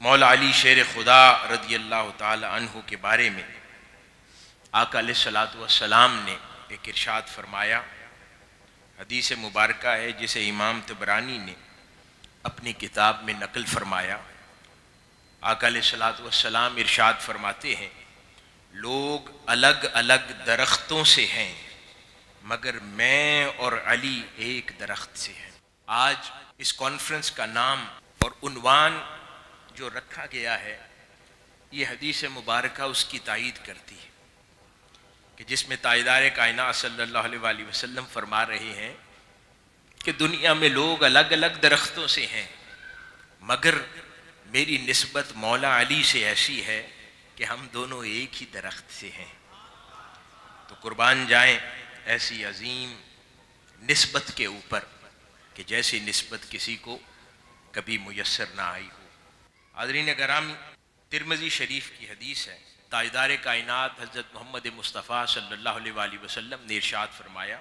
مولا علی شیر خدا رضی اللہ تعالی عنہ کے بارے میں آقا علیہ الصلوۃ والسلام نے ایک ارشاد فرمایا، حدیث مبارکہ ہے جسے امام طبرانی نے اپنی کتاب میں نقل فرمایا۔ آقا علیہ الصلوۃ والسلام ارشاد فرماتے ہیں، لوگ الگ الگ درختوں سے ہیں مگر میں اور علی ایک درخت سے ہیں۔ آج اس کانفرنس کا نام اور عنوان جو رکھا گیا ہے یہ حدیث مبارکہ اس کی تائید کرتی ہے کہ جس میں تاجدار کائنات صلی اللہ علیہ وآلہ وسلم فرما رہے ہیں کہ دنیا میں لوگ الگ الگ درختوں سے ہیں مگر میری نسبت مولا علی سے ایسی ہے کہ ہم دونوں ایک ہی درخت سے ہیں۔ تو قربان جائیں ایسی عظیم نسبت کے اوپر کہ جیسی نسبت کسی کو کبھی میسر نہ آئی ہو۔ حاضرین گرامی، ترمذی شریف کی حدیث ہے، تاجدار کائنات حضرت محمد مصطفیٰ صلی اللہ علیہ وآلہ وسلم نے ارشاد فرمایا،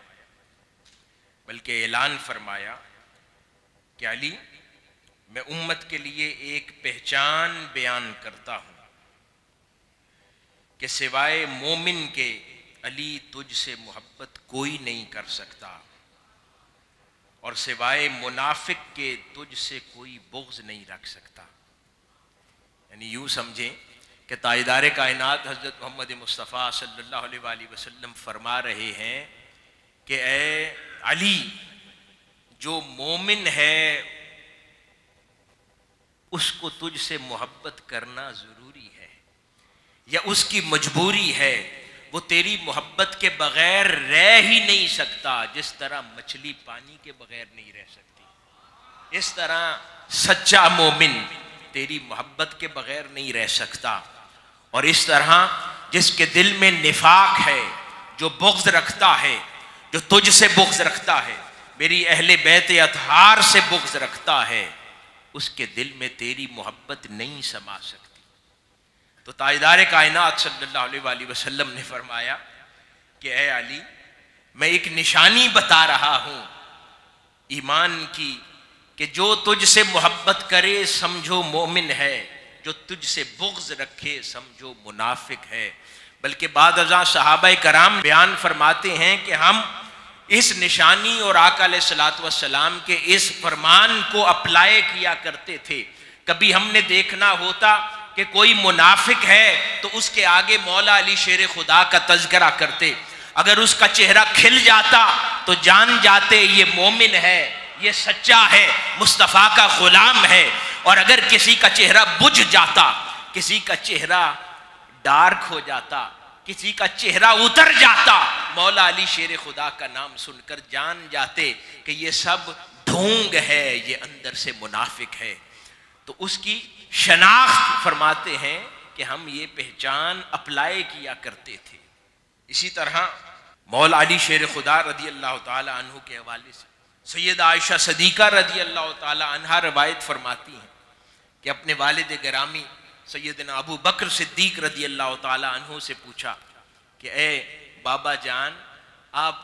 بلکہ اعلان فرمایا کہ علی، میں امت کے لیے ایک پہچان بیان کرتا ہوں کہ سوائے مومن کے علی تجھ سے محبت کوئی نہیں کر سکتا، اور سوائے منافق کے تجھ سے کوئی بغض نہیں رکھ سکتا۔ یعنی یوں سمجھیں کہ تاجدار کائنات حضرت محمد مصطفیٰ صلی اللہ علیہ وآلہ وسلم فرما رہے ہیں کہ اے علی، جو مومن ہے اس کو تجھ سے محبت کرنا ضروری ہے یا اس کی مجبوری ہے، وہ تیری محبت کے بغیر رہ ہی نہیں سکتا، جس طرح مچھلی پانی کے بغیر نہیں رہ سکتی، اس طرح سچا مومن تیری محبت کے بغیر نہیں رہ سکتا، اور اس طرح جس کے دل میں نفاق ہے، جو بغض رکھتا ہے، جو تجھ سے بغض رکھتا ہے، میری اہل بیت اطہار سے بغض رکھتا ہے، اس کے دل میں تیری محبت نہیں سما سکتی۔ تو تاجدار کائنات صلی اللہ علیہ وآلہ وسلم نے فرمایا کہ اے علی، میں ایک نشانی بتا رہا ہوں ایمان کی کہ جو تجھ سے محبت کرے سمجھو مومن ہے، جو تجھ سے بغض رکھے سمجھو منافق ہے۔ بلکہ بعد ازاں صحابہ کرام بیان فرماتے ہیں کہ ہم اس نشانی اور آقا علیہ الصلوۃ والسلام کے اس فرمان کو اپلائی کیا کرتے تھے۔ کبھی ہم نے دیکھنا ہوتا کہ کوئی منافق ہے تو اس کے آگے مولا علی شیر خدا کا تذکرہ کرتے، اگر اس کا چہرہ کھل جاتا تو جان جاتے یہ مومن ہے، یہ سچا ہے، مصطفیٰ کا غلام ہے، اور اگر کسی کا چہرہ بجھ جاتا، کسی کا چہرہ ڈارک ہو جاتا، کسی کا چہرہ اتر جاتا، مولا علی شیر خدا کا نام سن کر جان جاتے کہ یہ سب ڈھونگ ہے، یہ اندر سے منافق ہے۔ تو اس کی شناخت فرماتے ہیں کہ ہم یہ پہچان اپلائی کیا کرتے تھے۔ اسی طرح مولا علی شیر خدا رضی اللہ تعالی عنہ کے حوالے سے سیدہ عائشہ صدیقہ رضی اللہ تعالی عنہا روایت فرماتی ہیں کہ اپنے والد گرامی سیدنا ابو بکر صدیق رضی اللہ تعالی عنہ سے پوچھا کہ اے بابا جان، آپ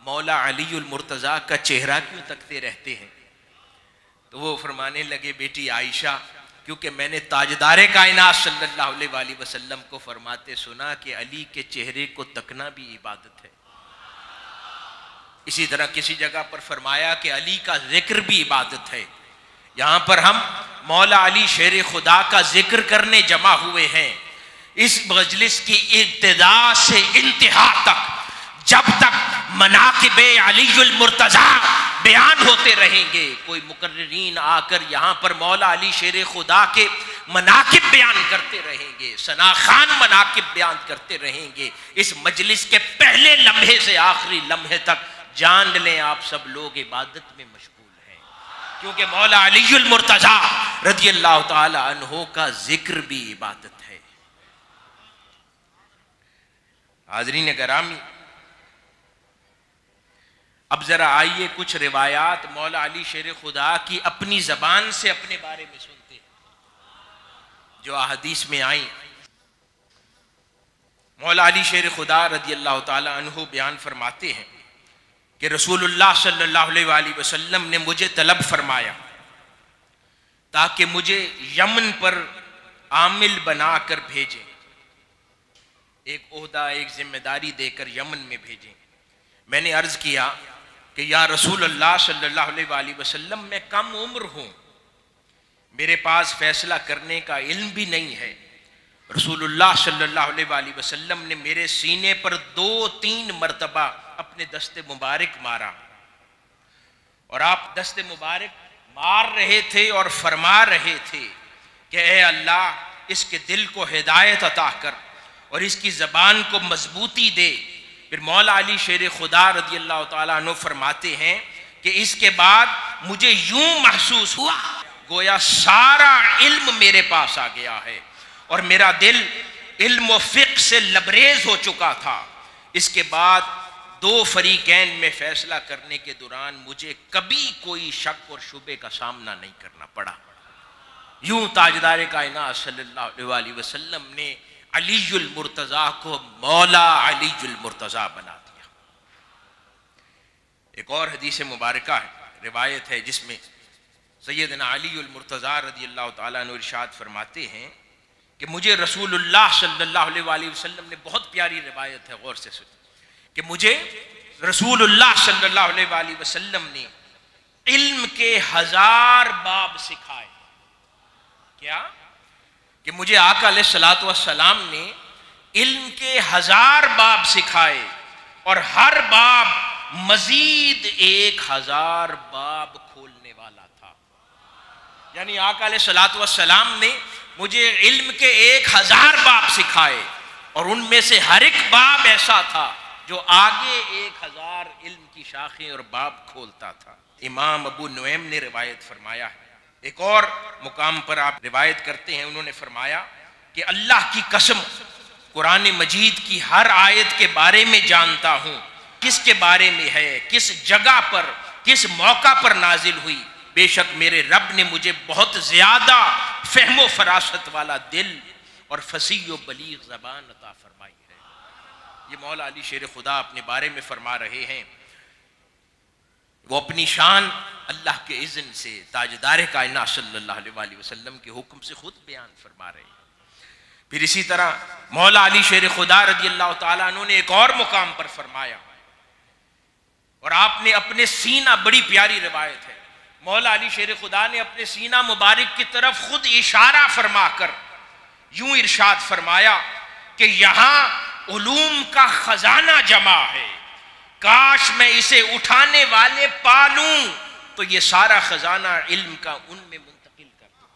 مولا علی المرتضیٰ کا چہرہ کیوں تکتے رہتے ہیں؟ تو وہ فرمانے لگے، بیٹی عائشہ، کیونکہ میں نے تاجدار کائنات صلی اللہ علیہ وآلہ وسلم کو فرماتے سنا کہ علی کے چہرے کو تکنا بھی عبادت ہے۔ اسی طرح کسی جگہ پر فرمایا کہ علی کا ذکر بھی عبادت ہے۔ یہاں پر ہم مولا علی شیر خدا کا ذکر کرنے جمع ہوئے ہیں۔ اس مجلس کی ابتدا سے انتہا تک جب تک مناقب علی المرتضیٰ بیان ہوتے رہیں گے، کوئی مقررین آ کر یہاں پر مولا علی شیر خدا کے مناقب بیان کرتے رہیں گے، ثناخوان مناقب بیان کرتے رہیں گے، اس مجلس کے پہلے لمحے سے آخری لمحے تک جان لیں آپ سب لوگ عبادت میں مشغول ہیں، کیونکہ مولا علی المرتضیٰ رضی اللہ تعالی عنہ کا ذکر بھی عبادت ہے۔ حاضرین گرامی، اب ذرا آئیے کچھ روایات مولا علی شیر خدا کی اپنی زبان سے اپنے بارے میں سنتے ہیں جو احادیث میں آئیں۔ مولا علی شیر خدا رضی اللہ تعالی عنہ بیان فرماتے ہیں کہ رسول اللہ صلی اللہ علیہ وآلہ وسلم نے مجھے طلب فرمایا تاکہ مجھے یمن پر عامل بنا کر بھیجیں، ایک عہدہ، ایک ذمہ داری دے کر یمن میں بھیجیں۔ میں نے عرض کیا کہ یا رسول اللہ صلی اللہ علیہ وآلہ وسلم میں کم عمر ہوں، میرے پاس فیصلہ کرنے کا علم بھی نہیں ہے۔ رسول اللہ صلی اللہ علیہ وآلہ وسلم نے میرے سینے پر 2-3 مرتبہ اپنے دست مبارک مارا، اور آپ دست مبارک مار رہے تھے اور فرما رہے تھے کہ اے اللہ اس کے دل کو ہدایت عطا کر اور اس کی زبان کو مضبوطی دے۔ پھر مولا علی شیر خدا رضی اللہ تعالیٰ عنہ فرماتے ہیں کہ اس کے بعد مجھے یوں محسوس ہوا گویا سارا علم میرے پاس آ گیا ہے اور میرا دل علم و فقہ سے لبریز ہو چکا تھا۔ اس کے بعد 2 فریقین میں فیصلہ کرنے کے دوران مجھے کبھی کوئی شک اور شبے کا سامنا نہیں کرنا پڑا۔ یوں تاجدار کائنات صلی اللہ علیہ وآلہ وسلم نے علی المرتضیٰ کو مولا علی المرتضیٰ بنا دیا۔ ایک اور حدیث مبارکہ ہے، روایت ہے، جس میں سیدنا علی المرتضیٰ رضی اللہ تعالیٰ عنہ ارشاد فرماتے ہیں کہ مجھے رسول اللہ صلی اللہ علیہ وآلہ وسلم نے، بہت پیاری روایت ہے، غور سے سنیں، کہ مجھے رسول اللہ صلی اللہ علیہ وآلہ وسلم نے علم کے 1000 باب سکھائے۔ کیا؟ کہ مجھے آقا علیہ الصلوۃ والسلام نے علم کے 1000 باب سکھائے اور ہر باب مزید 1000 باب کھولنے والا تھا۔ یعنی آقا علیہ الصلوۃ والسلام نے مجھے علم کے 1000 باب سکھائے اور ان میں سے ہر ایک باب ایسا تھا جو آگے 1000 علم کی شاخیں اور باب کھولتا تھا۔ امام ابو نعیم نے روایت فرمایا ہے، ایک اور مقام پر آپ روایت کرتے ہیں، انہوں نے فرمایا کہ اللہ کی قسم قرآن مجید کی ہر آیت کے بارے میں جانتا ہوں، کس کے بارے میں ہے، کس جگہ پر، کس موقع پر نازل ہوئی۔ بے شک میرے رب نے مجھے بہت زیادہ فہم و فراست والا دل اور فصیح و بلیغ زبان عطا فرمائی ہے۔ یہ مولا علی شیر خدا اپنے بارے میں فرما رہے ہیں، وہ اپنی شان اللہ کے اذن سے تاجدار کائنات صلی اللہ علیہ وآلہ وسلم کے حکم سے خود بیان فرما رہے ہیں۔ پھر اسی طرح مولا علی شیر خدا رضی اللہ تعالیٰ عنہ نے ایک اور مقام پر فرمایا، اور آپ نے اپنے سینہ، بڑی پیاری روایت ہے، مولا علی شیر خدا نے اپنے سینہ مبارک کی طرف خود اشارہ فرما کر یوں ارشاد فرمایا کہ یہاں علوم کا خزانہ جمع ہے، کاش میں اسے اٹھانے والے پالوں تو یہ سارا خزانہ علم کا ان میں منتقل کر دوں۔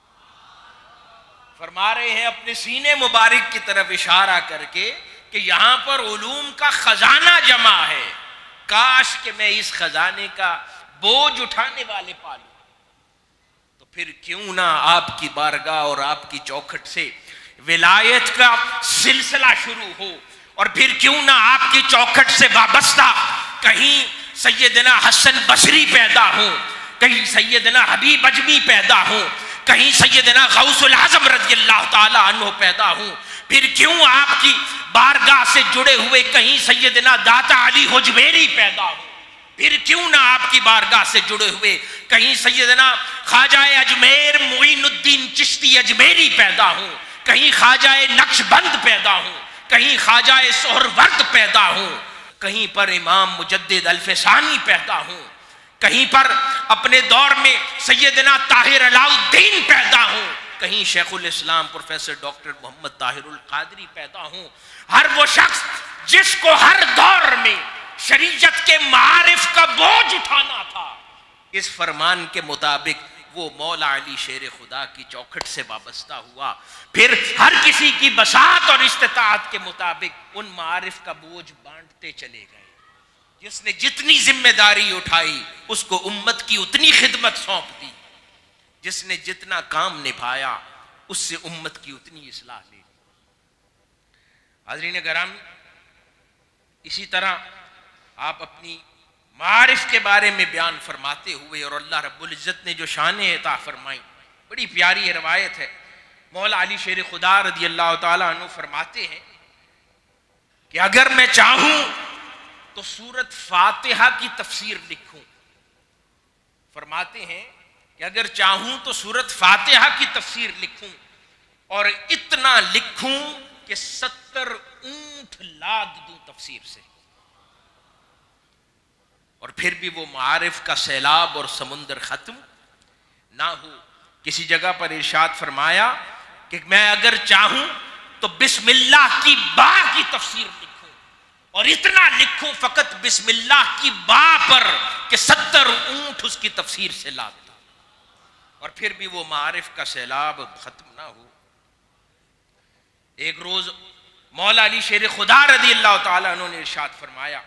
فرما رہے ہیں اپنے سینے مبارک کی طرف اشارہ کر کے کہ یہاں پر علوم کا خزانہ جمع ہے، کاش کہ میں اس خزانے کا بوجھ اٹھانے والے پالوں۔ تو پھر کیوں نہ آپ کی بارگاہ اور آپ کی چوکھٹ سے ولایت کا سلسلہ شروع ہو، اور پھر کیوں نہ آپ کی چوکھٹ سے وابستہ کہیں سیدنا حسن بصری پیدا ہوں، کہیں سیدنا حبیب اجمی پیدا ہوں، کہیں سیدنا غوث العظم رضی اللہ تعالی عنہ پیدا ہوں، پھر کیوں آپ کی بارگاہ سے جڑے ہوئے کہیں سیدنا داتا علی حجویری پیدا ہوں، پھر کیوں نہ آپ کی بارگاہ سے جڑے ہوئے کہیں سیدنا خواجہ اجمیر معین الدین چشتی اجمیری پیدا ہوں، کہیں خواجہ نقش بند پیدا ہوں، کہیں خواجہ سہرورد پیدا ہوں، کہیں پر امام مجدد الفسانی پیدا ہوں، کہیں پر اپنے دور میں سیدنا طاہر علاء الدین پیدا ہوں، کہیں شیخ الاسلام پروفیسر ڈاکٹر محمد طاہر القادری پیدا ہوں۔ ہر وہ شخص جس کو ہر دور میں شریعت کے معارف کا بوجھ اٹھانا تھا، اس فرمان کے مطابق وہ مولا علی شیر خدا کی چوکھٹ سے وابستہ ہوا، پھر ہر کسی کی بساط اور استطاعت کے مطابق ان معارف کا بوجھ بانٹتے چلے گئے۔ جس نے جتنی ذمہ داری اٹھائی اس کو امت کی اتنی خدمت سونپ دی، جس نے جتنا کام نبھایا اس سے امت کی اتنی اصلاح لے لی۔ حاضرین کرام، اسی طرح آپ اپنی معارف کے بارے میں بیان فرماتے ہوئے اور اللہ رب العزت نے جو شانیں عطا فرمائیں، بڑی پیاری روایت ہے، مولا علی شیر خدا رضی اللہ تعالیٰ عنہ فرماتے ہیں کہ اگر میں چاہوں تو سورت فاتحہ کی تفسیر لکھوں۔ فرماتے ہیں کہ اگر چاہوں تو سورت فاتحہ کی تفسیر لکھوں، اور اتنا لکھوں کہ 70 اونٹ لاد دوں تفسیر سے، اور پھر بھی وہ معارف کا سیلاب اور سمندر ختم نہ ہو۔ کسی جگہ پر ارشاد فرمایا کہ میں اگر چاہوں تو بسم اللہ کی با کی تفسیر لکھوں، اور اتنا لکھوں فقط بسم اللہ کی با پر کہ 70 اونٹ اس کی تفسیر سے لاد دوں، اور پھر بھی وہ معارف کا سیلاب ختم نہ ہو۔ ایک روز مولا علی شیر خدا رضی اللہ تعالیٰ عنہ نے ارشاد فرمایا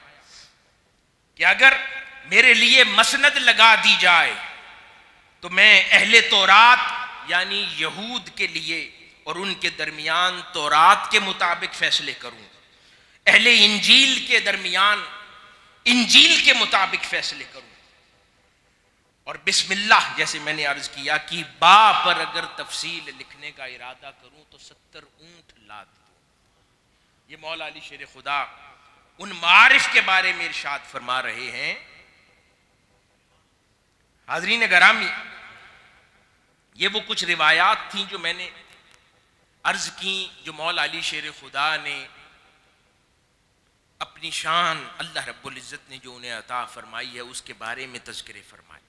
کہ اگر میرے لیے مسند لگا دی جائے تو میں اہل تورات یعنی یہود کے لیے اور ان کے درمیان تورات کے مطابق فیصلے کروں، اہل انجیل کے درمیان انجیل کے مطابق فیصلے کروں، اور بسم اللہ جیسے میں نے عرض کیا کہ با پر اگر تفصیل لکھنے کا ارادہ کروں تو 70 اونٹ لاد دوں۔ یہ مولا علی شیر خدا ان معارف کے بارے میں ارشاد فرما رہے ہیں۔ حاضرین گرامی، یہ وہ کچھ روایات تھیں جو میں نے عرض کی، جو مولا علی شیر خدا نے اپنی شان اللہ رب العزت نے جو انہیں عطا فرمائی ہے اس کے بارے میں تذکرے فرمائے۔